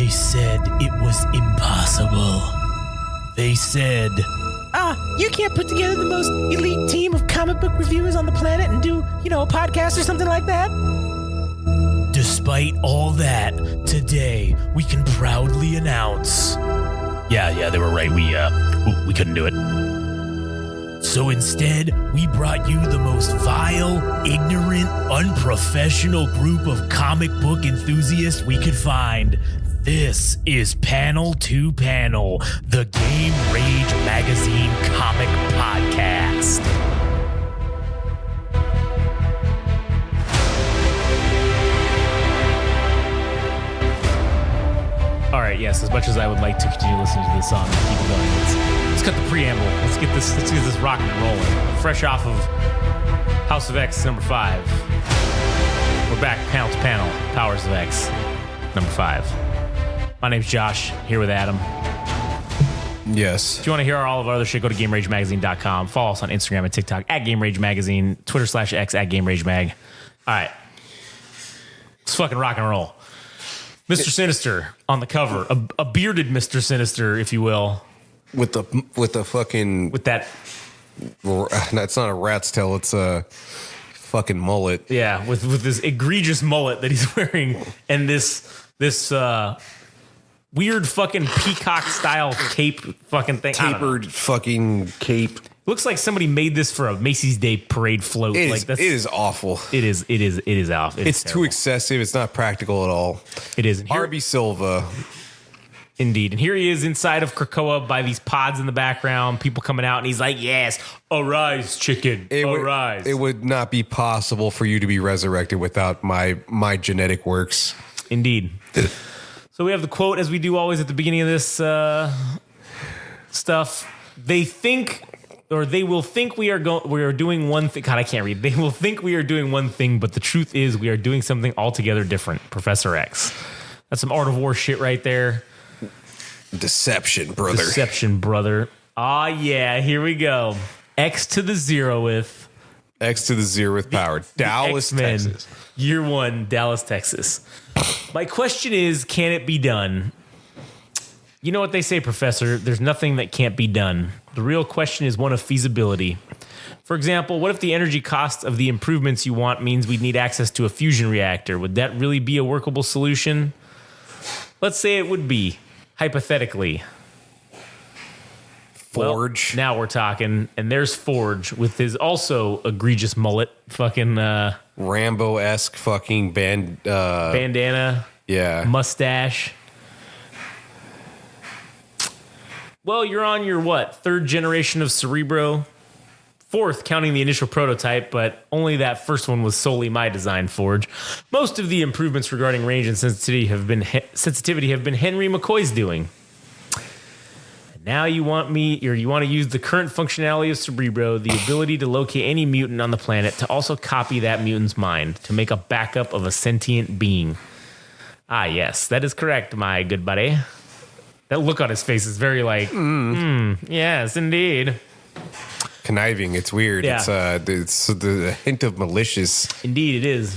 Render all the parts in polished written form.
They said it was impossible. They said, you can't put together the most elite team of comic book reviewers on the planet and do, a podcast or something like that? Despite all that, today we can proudly announce. Yeah, they were right. We couldn't do it. So instead, we brought you the most vile, ignorant, unprofessional group of comic book enthusiasts we could find. This is Panel to Panel, the Game Rage Magazine comic podcast. All right, yes, as much as I would like to continue listening to this song and keep it going, let's cut the preamble. Let's get this rocking and rolling. Fresh off of House of X number 5. We're back panel to panel, Powers of X number 5. My name's Josh, here with Adam. Yes. If you want to hear all of our other shit, go to GameRageMagazine.com. Follow us on Instagram and TikTok at GameRageMagazine, Twitter/X at GameRageMag. All right. Let's fucking rock and roll. Mr. Sinister on the cover. A bearded Mr. Sinister, if you will. With the fucking... With that... That's not a rat's tail, it's a fucking mullet. Yeah, with this egregious mullet that he's wearing and this weird fucking peacock style cape fucking thing. Tapered fucking cape. Looks like somebody made this for a Macy's Day Parade float. It is awful. It is off. It's too excessive. It's not practical at all. It is. Arby Silva. Indeed. And here he is inside of Krakoa by these pods in the background, people coming out, and he's like, yes, arise, chicken, arise. It would not be possible for you to be resurrected without my genetic works. Indeed. So we have the quote, as we do always at the beginning of this stuff. They will think we are doing one thing. God, I can't read. They will think we are doing one thing, but the truth is we are doing something altogether different. Professor X. That's some Art of War shit right there. Deception, brother. Ah, yeah, here we go. X to the zero with power. Dallas, X-Men, Texas. Year 1, Dallas, Texas. My question is, can it be done? You know what they say, Professor? There's nothing that can't be done. The real question is one of feasibility. For example, what if the energy cost of the improvements you want means we'd need access to a fusion reactor? Would that really be a workable solution? Let's say it would be. Hypothetically. Forge. Well, now we're talking, and there's Forge with his also egregious mullet, fucking Rambo-esque fucking bandana, yeah, mustache. Well, you're on your third generation of Cerebro, fourth counting the initial prototype, but only that first one was solely my design, Forge. Most of the improvements regarding range and sensitivity have been Henry McCoy's doing. And now you want to use the current functionality of Cerebro, the ability to locate any mutant on the planet, to also copy that mutant's mind, to make a backup of a sentient being. Ah, yes, that is correct, my good buddy. That look on his face is very yes, indeed. Conniving, it's weird. Yeah. It's the hint of malicious. Indeed, it is.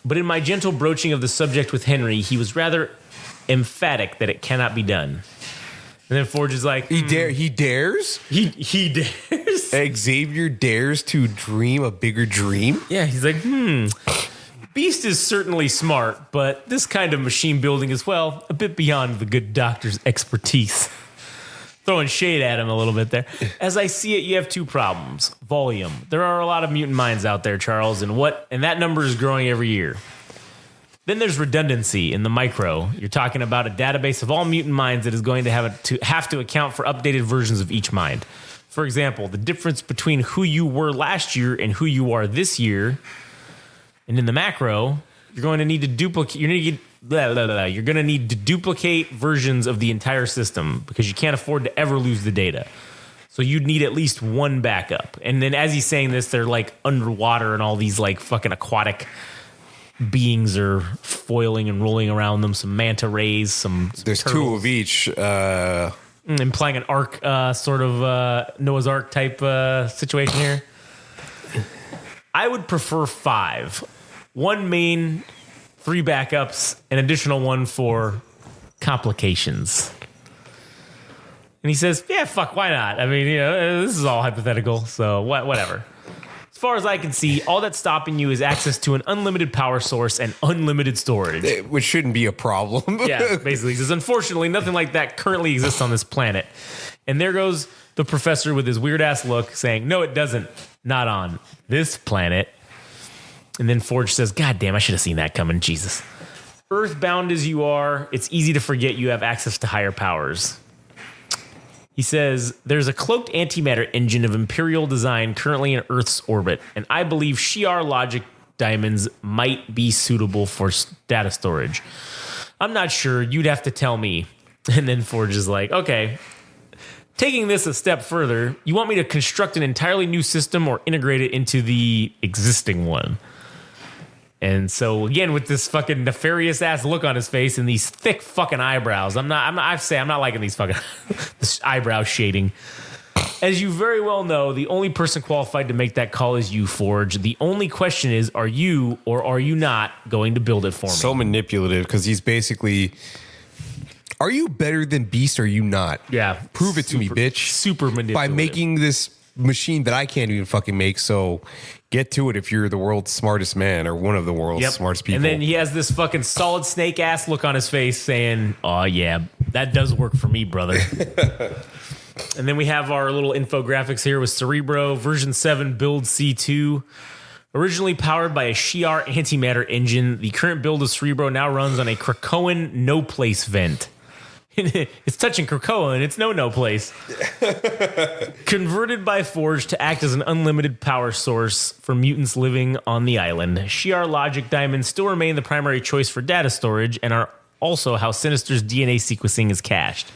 But in my gentle broaching of the subject with Henry, he was rather emphatic that it cannot be done. And then Forge is like, He dares? He dares? Xavier dares to dream a bigger dream? Yeah, he's like, Beast is certainly smart, but this kind of machine building is, a bit beyond the good doctor's expertise. Throwing shade at him a little bit there. As I see it, you have two problems. Volume. There are a lot of mutant minds out there, Charles, and that number is growing every year. Then there's redundancy in the micro. You're talking about a database of all mutant minds that is going to have to account for updated versions of each mind. For example, the difference between who you were last year and who you are this year. And in the macro, you're going to need to duplicate. You're going to need to duplicate versions of the entire system because you can't afford to ever lose the data. So you'd need at least one backup. And then as he's saying this, they're like underwater and all these like fucking aquatic beings are foiling and rolling around them. Some manta rays, some There's turtles. two of each. Implying an ark, sort of Noah's Ark type situation here. I would prefer 5. One main, 3 backups, an additional one for complications. And he says, yeah, fuck, why not? I mean, this is all hypothetical, so whatever. As far as I can see, all that's stopping you is access to an unlimited power source and unlimited storage. Which shouldn't be a problem. Yeah, basically. Because unfortunately, nothing like that currently exists on this planet. And there goes the professor with his weird-ass look saying, no, it doesn't. Not on this planet. And then Forge says, God damn, I should have seen that coming. Jesus. Earthbound as you are, it's easy to forget you have access to higher powers. He says, there's a cloaked antimatter engine of Imperial design currently in Earth's orbit, and I believe Shi'ar logic diamonds might be suitable for data storage. I'm not sure. You'd have to tell me. And then Forge is like, okay. Taking this a step further, you want me to construct an entirely new system or integrate it into the existing one? And so again, with this fucking nefarious ass look on his face and these thick fucking eyebrows, I'm not liking these fucking this eyebrow shading. As you very well know, the only person qualified to make that call is you, Forge. The only question is, are you or are you not going to build it for me? So manipulative, because he's basically, are you better than Beast or are you not? Yeah. Prove it to me, bitch. Super manipulative. By making this machine that I can't even fucking make, so get to it if you're the world's smartest man or one of the world's smartest people. And then he has this fucking solid snake ass look on his face saying, oh yeah, that does work for me, brother. And then we have our little infographics here with Cerebro, version 7 build C2. Originally powered by a Shi'ar antimatter engine, the current build of Cerebro now runs on a Krakoan no-place vent. It's touching Krakoa and it's no place. Converted by Forge to act as an unlimited power source for mutants living on the island. Shi'ar logic diamonds still remain the primary choice for data storage and are also how Sinister's DNA sequencing is cached.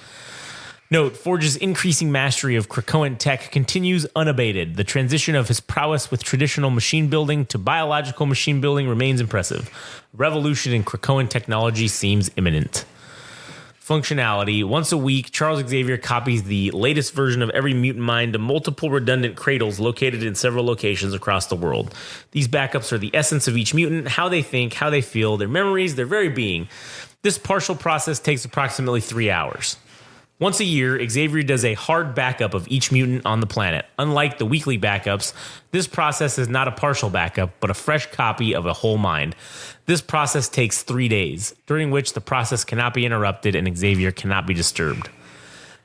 Note, Forge's increasing mastery of Krakoan tech continues unabated. The transition of his prowess with traditional machine building to biological machine building remains impressive. Revolution in Krakoan technology seems imminent. Functionality. Once a week, Charles Xavier copies the latest version of every mutant mind to multiple redundant cradles located in several locations across the world. These backups are the essence of each mutant, how they think, how they feel, their memories, their very being. This partial process takes approximately 3 hours. Once a year, Xavier does a hard backup of each mutant on the planet. Unlike the weekly backups, this process is not a partial backup, but a fresh copy of a whole mind. This process takes 3 days, during which the process cannot be interrupted and Xavier cannot be disturbed.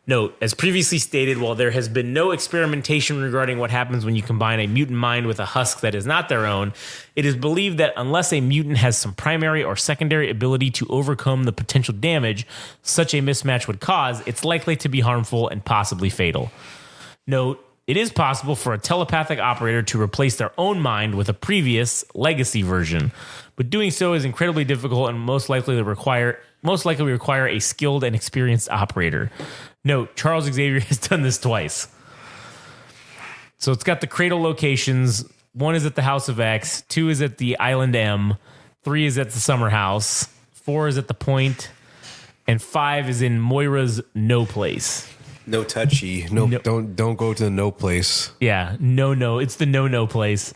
Note, as previously stated, while there has been no experimentation regarding what happens when you combine a mutant mind with a husk that is not their own, it is believed that unless a mutant has some primary or secondary ability to overcome the potential damage such a mismatch would cause, it's likely to be harmful and possibly fatal. Note, it is possible for a telepathic operator to replace their own mind with a previous legacy version, but doing so is incredibly difficult and most likely require a skilled and experienced operator. Note, Charles Xavier has done this twice. So it's got the cradle locations. 1 is at the House of X, 2 is at the Island M, 3 is at the Summer House, 4 is at the Point, and 5 is in Moira's No Place. No touchy. No. Don't go to the no place. Yeah, no. It's the no place.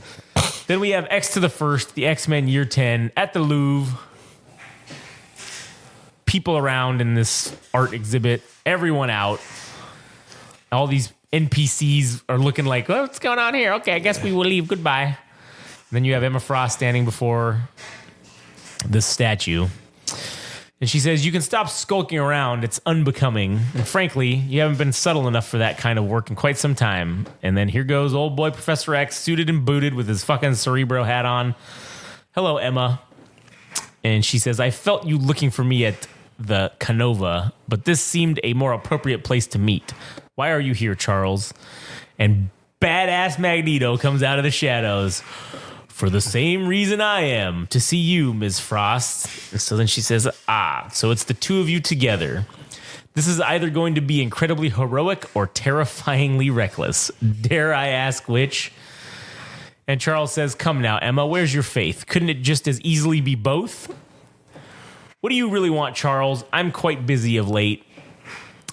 Then we have X to the First, the X-Men Year 10 at the Louvre. People around in this art exhibit, everyone out. All these NPCs are looking like, well, what's going on here? Okay, I guess we will leave. Goodbye. And then you have Emma Frost standing before this statue. And she says, you can stop skulking around. It's unbecoming. And frankly, you haven't been subtle enough for that kind of work in quite some time. And then here goes old boy Professor X, suited and booted with his fucking Cerebro hat on. Hello, Emma. And she says, I felt you looking for me at the Canova, but this seemed a more appropriate place to meet. Why are you here, Charles? And badass Magneto comes out of the shadows. For the same reason I am, to see you, Ms. Frost. And so then she says, so it's the two of you together. This is either going to be incredibly heroic or terrifyingly reckless. Dare I ask which? And Charles says, come now, Emma, where's your faith? Couldn't it just as easily be both? What do you really want, Charles? I'm quite busy of late.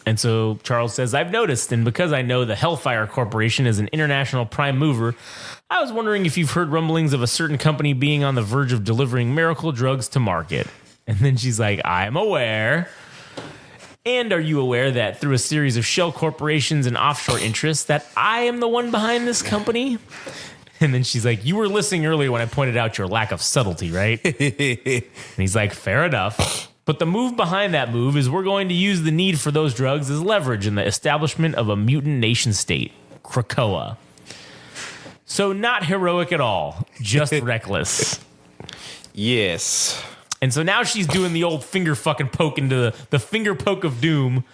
And so Charles says, I've noticed, and because I know the Hellfire Corporation is an international prime mover, I was wondering if you've heard rumblings of a certain company being on the verge of delivering miracle drugs to market. And then she's like, I'm aware. And are you aware that through a series of shell corporations and offshore interests that I am the one behind this company? And then she's like, you were listening earlier when I pointed out your lack of subtlety, right? And he's like, fair enough. But the move behind that move is we're going to use the need for those drugs as leverage in the establishment of a mutant nation state, Krakoa. So not heroic at all, just reckless. Yes. And so now she's doing the old finger fucking poke into the finger poke of doom.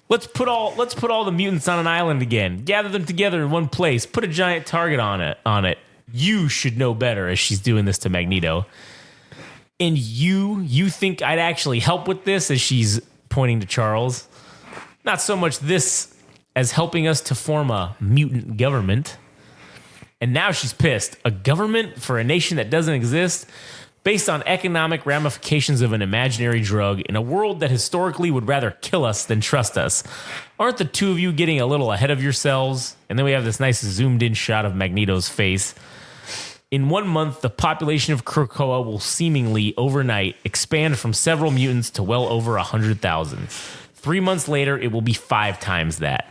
Let's put all the mutants on an island again. Gather them together in one place. Put a giant target on it. You should know better, as she's doing this to Magneto. And you think I'd actually help with this, as she's pointing to Charles. Not so much this as helping us to form a mutant government. And now she's pissed. A government for a nation that doesn't exist, based on economic ramifications of an imaginary drug in a world that historically would rather kill us than trust us. Aren't the two of you getting a little ahead of yourselves? And then we have this nice zoomed in shot of Magneto's face. In 1 month, the population of Krakoa will seemingly overnight expand from several mutants to well over 100,000. 3 months later, it will be 5 times that.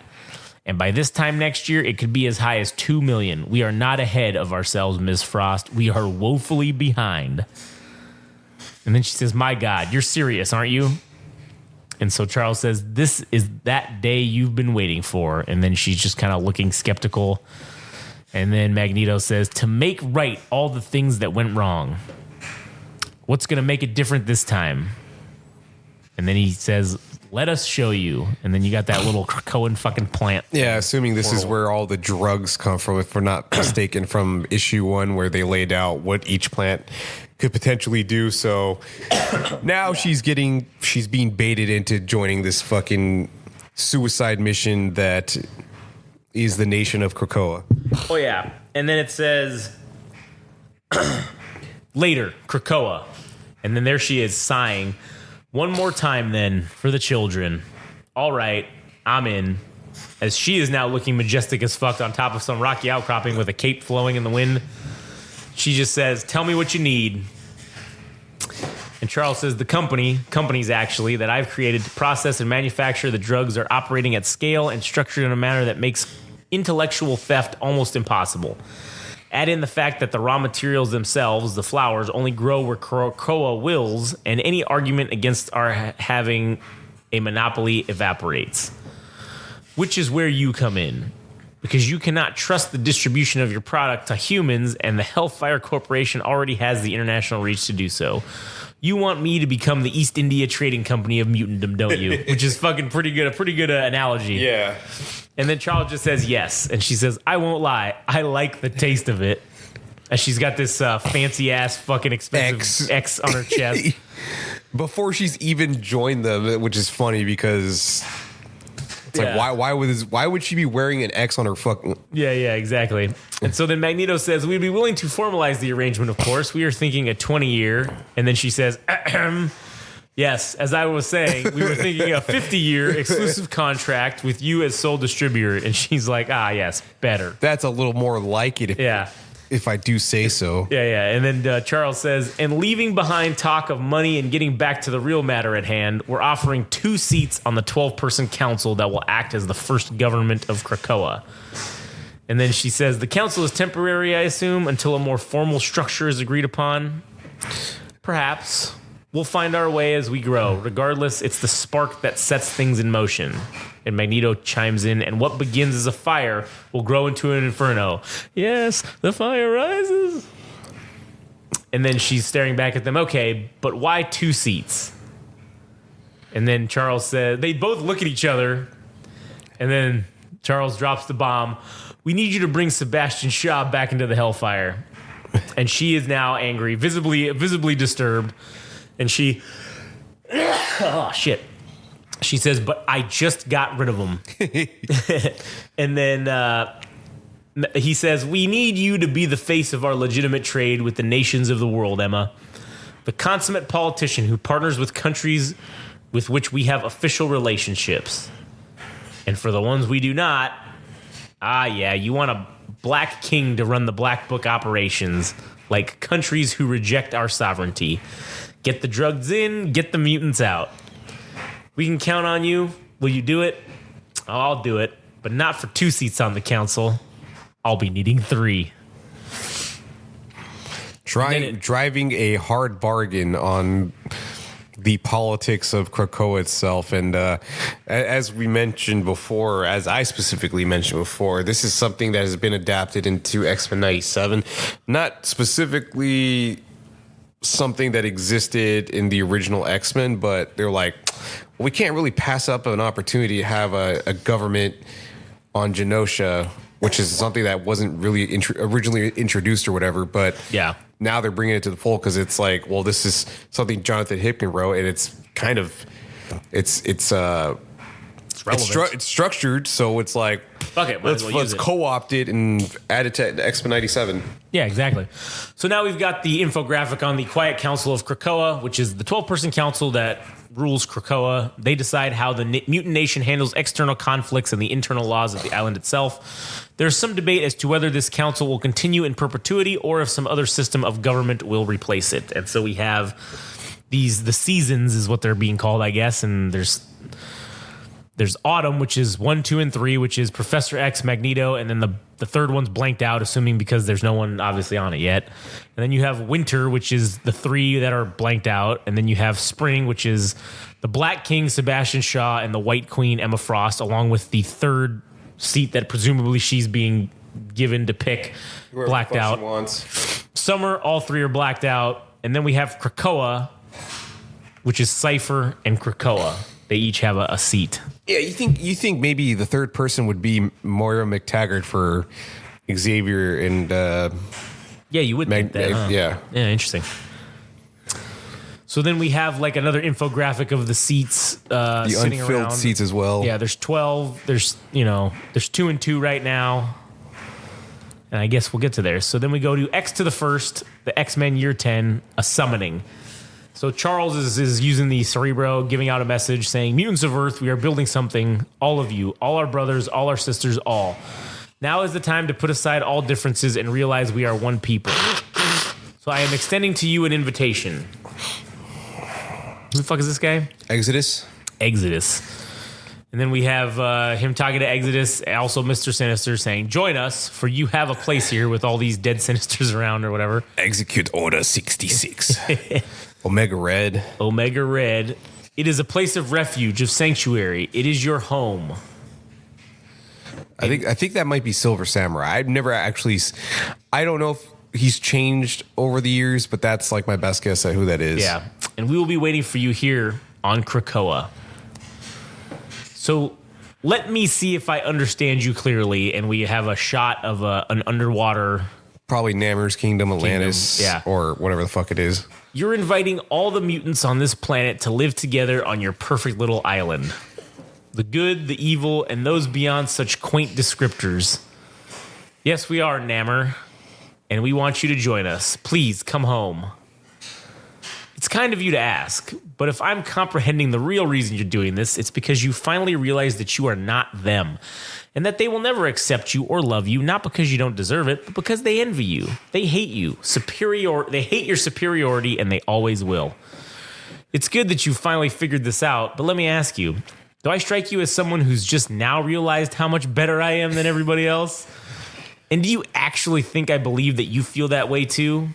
And by this time next year, it could be as high as 2 million. We are not ahead of ourselves, Ms. Frost. We are woefully behind. And then she says, my God, you're serious, aren't you? And so Charles says, this is that day you've been waiting for. And then she's just kind of looking skeptical. And then Magneto says, to make right all the things that went wrong. What's going to make it different this time? And then he says, let us show you. And then you got that little Krakoan fucking plant. Yeah, assuming this is where all the drugs come from, if we're not mistaken, from issue 1, where they laid out what each plant could potentially do. So now she's being baited into joining this fucking suicide mission that is the nation of Krakoa. Oh, yeah. And then it says, later, Krakoa. And then there she is sighing. One more time then for the children. All right, I'm in. As she is now looking majestic as fuck on top of some rocky outcropping with a cape flowing in the wind. She just says, tell me what you need. And Charles says, the companies actually, that I've created to process and manufacture the drugs are operating at scale and structured in a manner that makes intellectual theft almost impossible. Add in the fact that the raw materials themselves, the flowers, only grow where Krakoa wills, and any argument against our having a monopoly evaporates. Which is where you come in. Because you cannot trust the distribution of your product to humans, and the Hellfire Corporation already has the international reach to do so. You want me to become the East India Trading Company of mutantdom, don't you? Which is fucking pretty good. A pretty good analogy. Yeah. And then Charles just says yes. And she says, I won't lie. I like the taste of it. And she's got this fancy ass fucking expensive X on her chest. Before she's even joined them, which is funny because it's like, why would she be wearing an X on her fucking... Yeah, exactly. And so then Magneto says, we'd be willing to formalize the arrangement, of course. We are thinking a 20-year. And then she says, yes, as I was saying, we were thinking a 50-year exclusive contract with you as sole distributor. And she's like, yes, better. That's a little more like it if I do say so. Yeah. And then Charles says, and leaving behind talk of money and getting back to the real matter at hand, we're offering 2 seats on the 12-person council that will act as the first government of Krakoa. And then she says, the council is temporary, I assume, until a more formal structure is agreed upon. Perhaps. We'll find our way as we grow. Regardless, it's the spark that sets things in motion. And Magneto chimes in, and what begins as a fire will grow into an inferno. Yes, the fire rises. And then she's staring back at them. Okay, but why 2 seats? And then Charles said, they both look at each other. And then Charles drops the bomb. We need you to bring Sebastian Shaw back into the Hellfire. And she is now angry, visibly disturbed. And she, oh shit. She says, but I just got rid of him. And then he says, we need you to be the face of our legitimate trade with the nations of the world, Emma. The consummate politician who partners with countries with which we have official relationships. And for the ones we do not, you want a black king to run the Black Book operations, like countries who reject our sovereignty. Get the drugs in, get the mutants out. We can count on you. Will you do it? I'll do it, but not for 2 seats on the council. I'll be needing 3. Driving a hard bargain on the politics of Krakoa itself. And as we mentioned before, as I specifically mentioned before, this is something that has been adapted into X-Men 97. Not specifically something that existed in the original X-Men, but they're like, well, we can't really pass up an opportunity to have a government on Genosha, which is something that wasn't really originally introduced or whatever. But Yeah. now they're bringing it to the fold because it's like, well, this is something Jonathan Hickman wrote, and it's kind of it's structured, so it's like, Fuck it, might as well let's use it. co-opt it and add it to X-Men 97. Yeah, exactly. So now we've got the infographic on the Quiet Council of Krakoa, which is the 12-person council that rules Krakoa. They decide how the mutant nation handles external conflicts and the internal laws of the island itself. There's some debate as to whether this council will continue in perpetuity or if some other system of government will replace it. And so we have the seasons is what they're being called, I guess, and there's Autumn, which is 1, 2, and 3, which is Professor X, Magneto, and then the third one's blanked out, assuming because there's no one obviously on it yet. And then you have Winter, which is the 3 that are blanked out, and then you have Spring, which is the Black King, Sebastian Shaw, and the White Queen, Emma Frost, along with the third seat that presumably she's being given to pick, blacked out. Summer, all 3 are blacked out, and then we have Krakoa, which is Cypher and Krakoa. They each have a seat. Yeah, you think maybe the third person would be Moira McTaggart for Xavier and Yeah, you would think that. Huh? Yeah, interesting. So then we have like another infographic of the seats the sitting unfilled around. seats as well. Yeah, there's 12. There's 2 and 2 right now. And I guess we'll get to there. So then we go to X to the first, the X-Men Year 10, a summoning. So Charles is using the Cerebro, giving out a message saying, mutants of Earth, we are building something. All of you, all our brothers, all our sisters, all. Now is the time to put aside all differences and realize we are one people. So I am extending to you an invitation. Who the fuck is this guy? Exodus. And then we have him talking to Exodus, also Mr. Sinister, saying, join us, for you have a place here with all these dead Sinisters around or whatever. Execute Order 66. Omega Red. It is a place of refuge, of sanctuary. It is your home. I think that might be Silver Samurai. I've never actually. I don't know if he's changed over the years, but that's like my best guess at who that is. Yeah. And we will be waiting for you here on Krakoa. So let me see if I understand you clearly. And we have a shot of an underwater. Probably Namor's Kingdom, Atlantis, yeah. Or whatever the fuck it is. You're inviting all the mutants on this planet to live together on your perfect little island. The good, the evil, and those beyond such quaint descriptors. Yes, we are, Namor, and we want you to join us. Please come home. It's kind of you to ask, but if I'm comprehending the real reason you're doing this, it's because you finally realize that you are not them, and that they will never accept you or love you, not because you don't deserve it, but because they envy you. They hate you. They hate your superiority, and they always will. It's good that you finally figured this out, but let me ask you, do I strike you as someone who's just now realized how much better I am than everybody else? And do you actually think I believe that you feel that way too?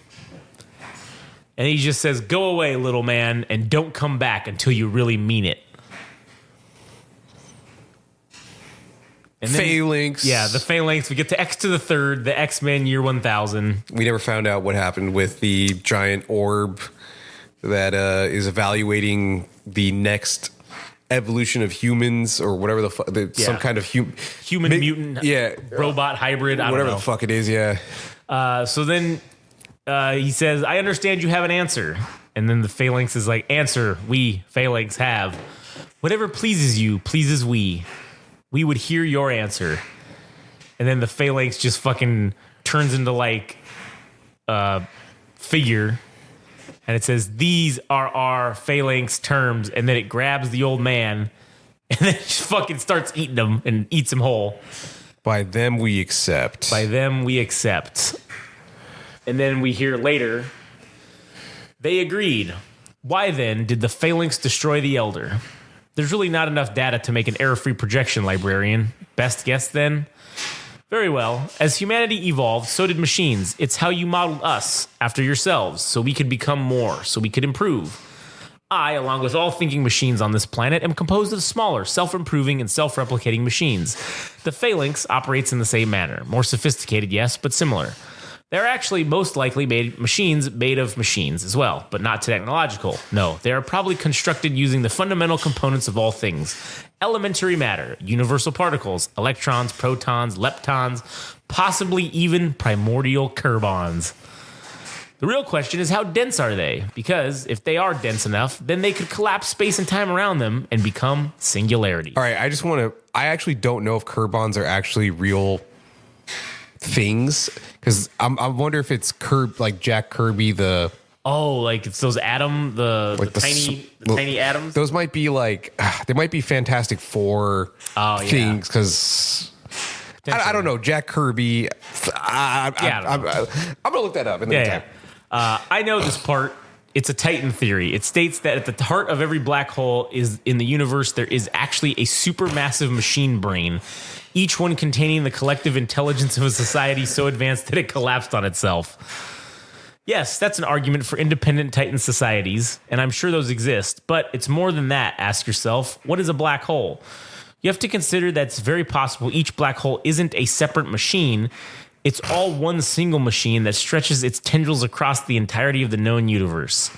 And he just says, go away, little man, and don't come back until you really mean it. And then, Phalanx. Yeah, the Phalanx. We get to X to the third, the X-Men Year 1000. We never found out what happened with the giant orb that is evaluating the next evolution of humans or whatever the fuck. Some kind of human mutant, robot hybrid. I don't whatever know. the fuck it is. Yeah. So then he says, I understand you have an answer. And then the Phalanx is like, answer, we, Phalanx, have. Whatever pleases you, pleases we. We would hear your answer. And then the Phalanx just fucking turns into like figure. And it says, these are our Phalanx terms. And then it grabs the old man and then just fucking starts eating him and eats him whole. By them we accept. By them we accept. And then we hear later, they agreed. Why then did the Phalanx destroy the Elder? There's really not enough data to make an error-free projection, librarian. Best guess, then? Very well. As humanity evolved, so did machines. It's how you modeled us after yourselves, so we could become more, so we could improve. I, along with all thinking machines on this planet, am composed of smaller, self-improving, and self-replicating machines. The Phalanx operates in the same manner. More sophisticated, yes, but similar. They're actually most likely machines made of machines as well, but not technological. No, they are probably constructed using the fundamental components of all things. Elementary matter, universal particles, electrons, protons, leptons, possibly even primordial carbons. The real question is, how dense are they? Because if they are dense enough, then they could collapse space and time around them and become singularity. All right, I actually don't know if carbons are actually real things, because I wonder if it's like Jack Kirby, the like it's those tiny atoms. Those might be like they might be Fantastic Four things, because I don't know, Jack Kirby. I'm gonna look that up in the meantime. I know this part. It's a Titan theory. It states that at the heart of every black hole is in the universe, there is actually a supermassive machine brain, each one containing the collective intelligence of a society so advanced that it collapsed on itself. Yes, that's an argument for independent Titan societies, and I'm sure those exist, but it's more than that. Ask yourself, what is a black hole? You have to consider that it's very possible each black hole isn't a separate machine. It's all one single machine that stretches its tendrils across the entirety of the known universe.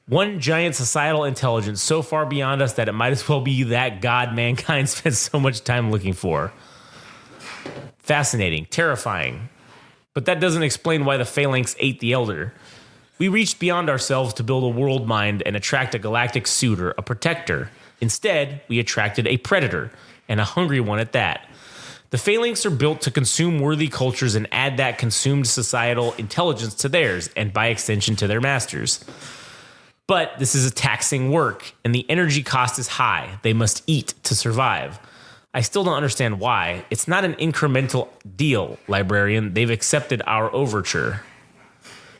One giant societal intelligence so far beyond us that it might as well be that God mankind spent so much time looking for. Fascinating, terrifying. But that doesn't explain why the Phalanx ate the Elder. We reached beyond ourselves to build a world mind and attract a galactic suitor, a protector. Instead, we attracted a predator, and a hungry one at that. The Phalanx are built to consume worthy cultures and add that consumed societal intelligence to theirs, and by extension to their masters. But this is a taxing work, and the energy cost is high. They must eat to survive. I still don't understand why. It's not an incremental deal, librarian. They've accepted our overture.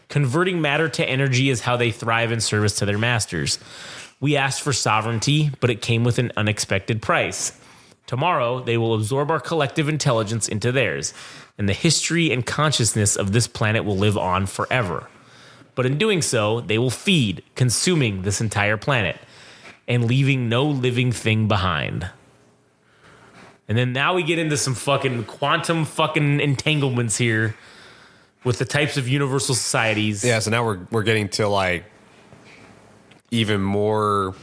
Converting matter to energy is how they thrive in service to their masters. We asked for sovereignty, but it came with an unexpected price. Tomorrow, they will absorb our collective intelligence into theirs, and the history and consciousness of this planet will live on forever. But in doing so, they will feed, consuming this entire planet, and leaving no living thing behind. And then now we get into some fucking quantum fucking entanglements here with the types of universal societies. Yeah, so now we're getting to like even more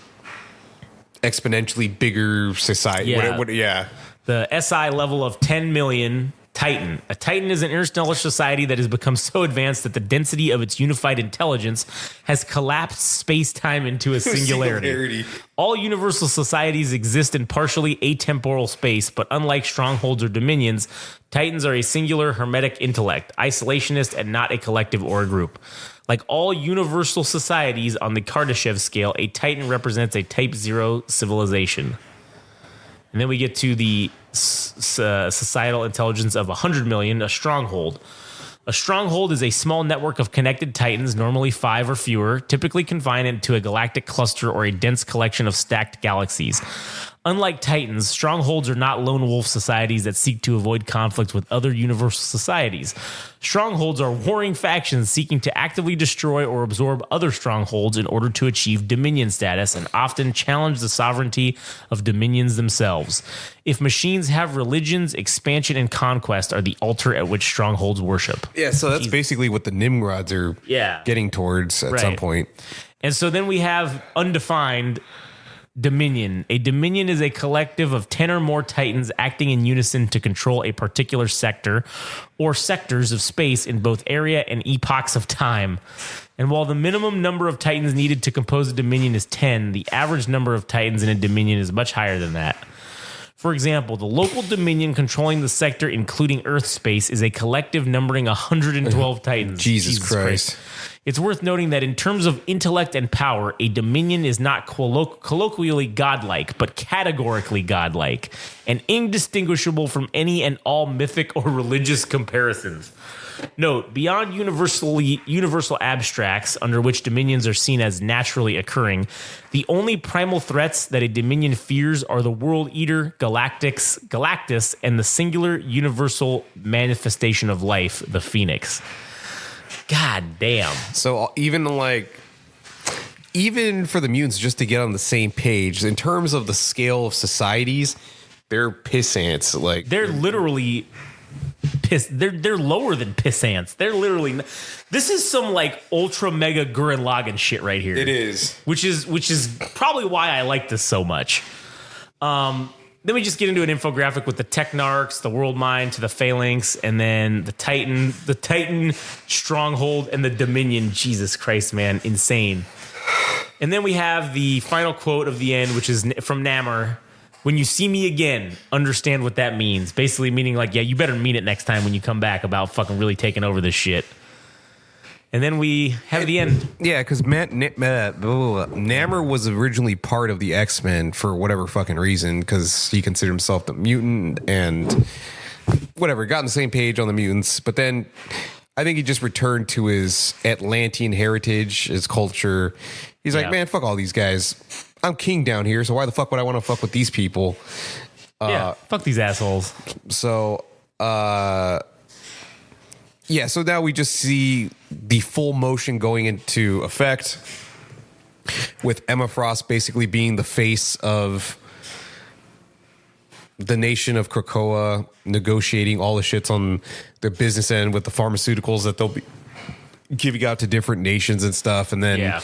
exponentially bigger society. Yeah. The SI level of 10 million Titan. A Titan is an interstellar society that has become so advanced that the density of its unified intelligence has collapsed space-time into a singularity. All universal societies exist in partially atemporal space, but unlike strongholds or dominions, Titans are a singular hermetic intellect, isolationist and not a collective or a group. Like all universal societies on the Kardashev scale, a Titan represents a Type 0 civilization. And then we get to the societal intelligence of 100 million, a stronghold. A stronghold is a small network of connected Titans, normally 5 or fewer, typically confined into a galactic cluster or a dense collection of stacked galaxies. Unlike Titans, strongholds are not lone wolf societies that seek to avoid conflict with other universal societies. Strongholds are warring factions seeking to actively destroy or absorb other strongholds in order to achieve dominion status and often challenge the sovereignty of dominions themselves. If machines have religions, expansion and conquest are the altar at which strongholds worship. Yeah, so that's basically what the Nimrods are getting towards at some point. And so then we have undefined dominion. A dominion is a collective of 10 or more Titans acting in unison to control a particular sector or sectors of space in both area and epochs of time. And while the minimum number of Titans needed to compose a dominion is 10, the average number of Titans in a dominion is much higher than that. For example, the local dominion controlling the sector, including Earth space, is a collective numbering 112 Titans. Jesus Christ. It's worth noting that in terms of intellect and power, a Dominion is not colloquially godlike, but categorically godlike, and indistinguishable from any and all mythic or religious comparisons. Note, beyond universal abstracts under which dominions are seen as naturally occurring, the only primal threats that a dominion fears are the World Eater, Galactus, and the singular universal manifestation of life, the Phoenix. God damn. So even for the mutants, just to get on the same page, in terms of the scale of societies, they're pissants. Like They're literally piss. They're lower than pissants. They're literally. This is some like ultra mega Gurren Lagann shit right here. it is. Which is probably why I like this so much. Then we just get into an infographic with the Technarchs, the World Mind to the Phalanx, and then the Titan Stronghold, and the Dominion. Jesus Christ, man, insane. And then we have the final quote of the end, which is from Namor. When you see me again, understand what that means. Basically meaning like, yeah, you better mean it next time when you come back about fucking really taking over this shit. And then we have the end. Yeah, because Namor was originally part of the X-Men for whatever fucking reason, because he considered himself the mutant and whatever, got on the same page on the mutants. But then I think he just returned to his Atlantean heritage, his culture. He's like, man, fuck all these guys. I'm king down here, so why the fuck would I want to fuck with these people? Fuck these assholes. So, so now we just see the full motion going into effect with Emma Frost basically being the face of the nation of Krakoa, negotiating all the shits on the business end with the pharmaceuticals that they'll be giving out to different nations and stuff. And then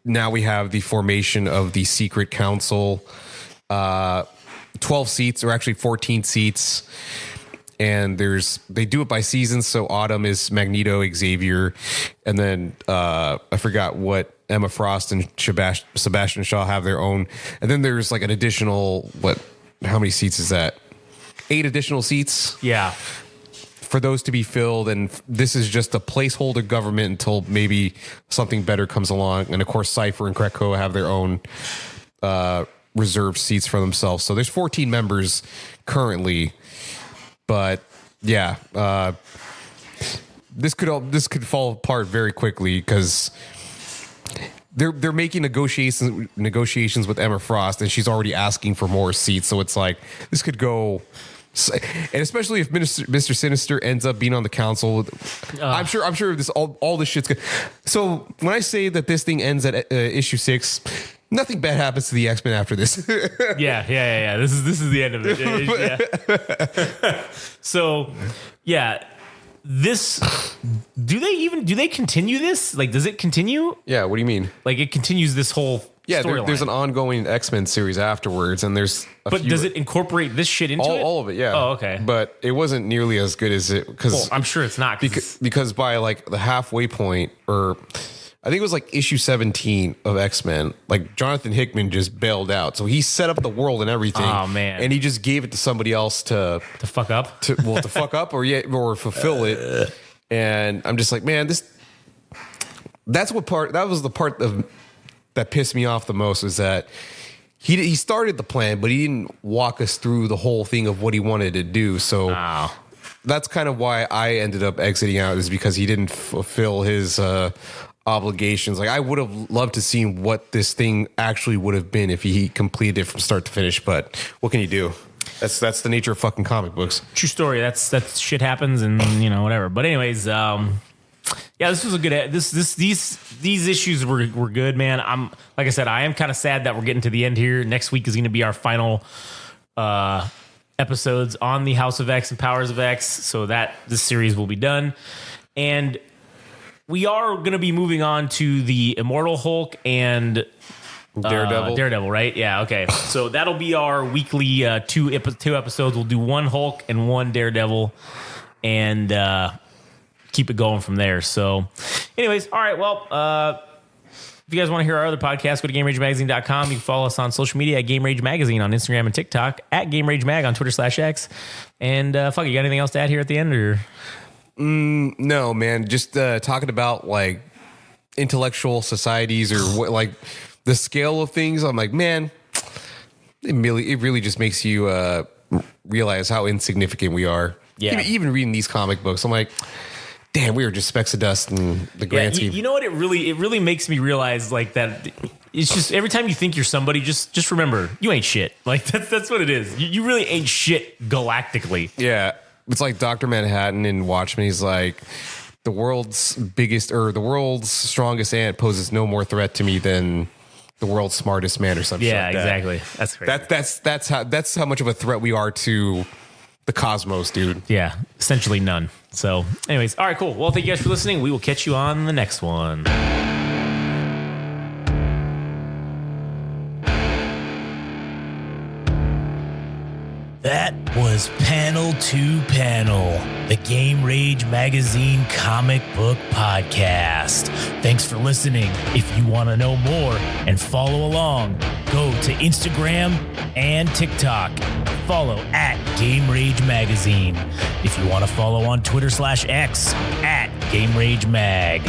now we have the formation of the Secret Council, 12 seats, or actually 14 seats. And they do it by seasons. So autumn is Magneto, Xavier, and then I forgot what Emma Frost and Sebastian Shaw have their own. And then there's like an additional, how many seats is that? 8 additional seats. Yeah. For those to be filled, and this is just a placeholder government until maybe something better comes along. And of course, Cypher and Krakoa have their own reserved seats for themselves. So there's 14 members currently. But yeah, this could fall apart very quickly because they're making negotiations with Emma Frost, and she's already asking for more seats. So it's like this could go, and especially if Mr. Sinister ends up being on the council, I'm sure this all this shit's good. So when I say that this thing ends at issue 6. Nothing bad happens to the X-Men after this. Yeah. This is the end of it. Yeah. So, yeah, this. Do they continue this? Like, does it continue? Yeah. What do you mean? Like, it continues this whole. Yeah, there's an ongoing X-Men series afterwards, and there's. Does it incorporate this shit into it? All of it? Yeah. Oh, okay. But it wasn't nearly as good as it because I'm sure it's not because by like the halfway point, or I think it was like issue 17 of X-Men, like Jonathan Hickman just bailed out. So he set up the world and everything. Oh man. And he just gave it to somebody else to fuck up. To fuck up or fulfill it. And I'm just like, man, that was the part that pissed me off the most, is that he started the plan, but he didn't walk us through the whole thing of what he wanted to do. So that's kind of why I ended up exiting out, is because he didn't fulfill his obligations. Like, I would have loved to see what this thing actually would have been if he completed it from start to finish. But what can you do? That's the nature of fucking comic books. True story. That shit happens, and whatever. But anyways, this was a good. These issues were good, man. Like I said, I am kind of sad that we're getting to the end here. Next week is going to be our final episodes on the House of X and Powers of X, so that this series will be done. And we are going to be moving on to the Immortal Hulk and Daredevil, right? Yeah, okay. So that'll be our weekly two episodes. We'll do one Hulk and one Daredevil, and keep it going from there. So anyways, all right, well, if you guys want to hear our other podcasts, go to GameRageMagazine.com. You can follow us on social media at Game Rage Magazine on Instagram and TikTok, at Game Rage Mag on Twitter/X. And you got anything else to add here at the end, or? No, man. Just talking about like intellectual societies or what, like the scale of things, I'm like, man, it really just makes you realize how insignificant we are. Yeah. Even reading these comic books, I'm like, damn, we are just specks of dust in the grand scheme. You know what? It really makes me realize like that. It's just every time you think you're somebody, just remember you ain't shit. Like that's what it is. You really ain't shit galactically. Yeah, it's like Dr. Manhattan in Watchmen. He's like, the world's strongest ant poses no more threat to me than the world's smartest man or something. Yeah, like that. exactly. That's crazy. That's how much of a threat we are to the cosmos, dude. Yeah, essentially none. So, anyways, all right, cool. Well, thank you guys for listening. We will catch you on the next one. That was Panel to Panel, the Game Rage Magazine comic book podcast. Thanks for listening. If you want to know more and follow along, go to Instagram and TikTok. Follow at Game Rage Magazine. If you want to follow on Twitter/X at Game Rage Mag.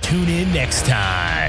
Tune in next time.